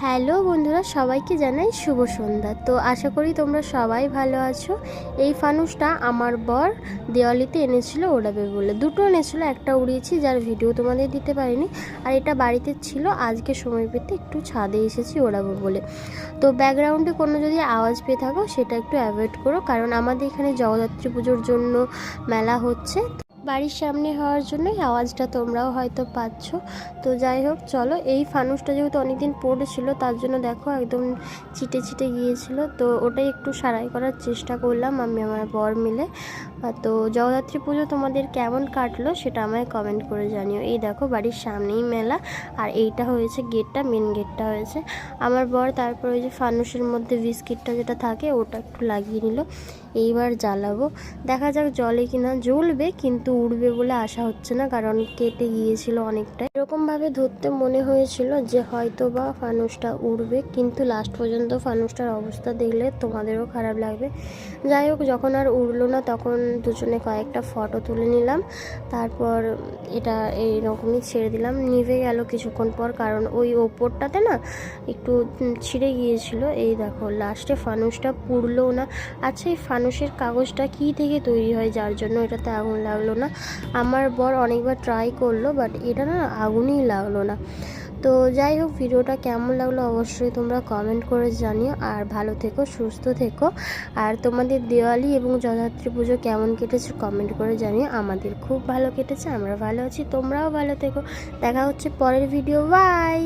Hello বন্ধুরা, সবাইকে জানাই শুভ সন্ধ্যা। তো আশা করি তোমরা সবাই ভালো আছো। এই ফানুসটা আমার বর দেওয়ালিতে এনেছিল ওড়াবে বলে, দুটো এনেছিল, একটা উড়িয়েছি যার ভিডিও তোমাদের দিতে পারিনি, আর এটা বাড়িতে ছিল। আজকে সময় পেতে একটু ছাদে এসেছি ওড়াবো বলে। তো ব্যাকগ্রাউন্ডে কোনো যদি আওয়াজ পেয়ে থাকো সেটা একটু অ্যাভয়েড করো, কারণ আমাদের এখানে জগদ্ধাত্রী পুজোর জন্য মেলা হচ্ছে, বাড়ির সামনে হওয়ার জন্যই আওয়াজটা তোমরাও হয়তো পাচ্ছ। তো যাই হোক, চলো। এই ফানুসটা যেহেতু অনেকদিন পড়েছিল তার জন্য দেখো একদম চিটে চিটে গিয়েছিল, তো ওটাই একটু সারাই করার চেষ্টা করলাম আমি আমার বর মিলে। তো জগদ্ধাত্রী পুজো তোমাদের কেমন কাটলো সেটা আমায় কমেন্ট করে জানিও। এই দেখো বাড়ির সামনেই মেলা, আর এইটা হয়েছে গেটটা, মেন গেটটা হয়েছে আমার বর। তারপর ওই যে ফানুসের মধ্যে বিস্কিটটা যেটা থাকে ওটা একটু লাগিয়ে নিল। এইবার জ্বালাবো, দেখা যাক জলে কিনা। জ্বলবে কিন্তু উড়বে বলে আশা হচ্ছে না, কারণ কেটে গিয়েছিল অনেকটাই। এরকমভাবে ধরতে মনে হয়েছিল যে হয়তো বা ফানুসটা উড়বে, কিন্তু লাস্ট পর্যন্ত ফানুসটার অবস্থা দেখলে তোমাদেরও খারাপ লাগবে। যাই হোক, যখন আর উড়লো না তখন দুজনে কয়েকটা ফটো তুলে নিলাম। তারপর এটা এইরকমই ছেড়ে দিলাম, নিভে গেল কিছুক্ষণ পর, কারণ ওই ওপরটাতে না একটু ছিঁড়ে গিয়েছিল। এই দেখো লাস্টে ফানুসটা পুড়লোও না। আচ্ছা, এই ফানুসের কাগজটা কী থেকে তৈরি হয় যার জন্য এটাতে আগুন লাগলো না? আমার বর অনেকবার ট্রাই করলো, বাট এটা না আগুনই লাগলো না। তো যাই হোক, ভিডিওটা কেমন লাগলো অবশ্যই তোমরা কমেন্ট করে জানিও। আর ভালো থেকো, সুস্থ থেকো। আর তোমাদের দেওয়ালি এবং জগদ্ধাত্রী পুজো কেমন কেটেছে কমেন্ট করে জানিও। আমাদের খুব ভালো কেটেছে, আমরা ভালো আছি, তোমরাও ভালো থেকো। দেখা হচ্ছে পরের ভিডিও। বাই।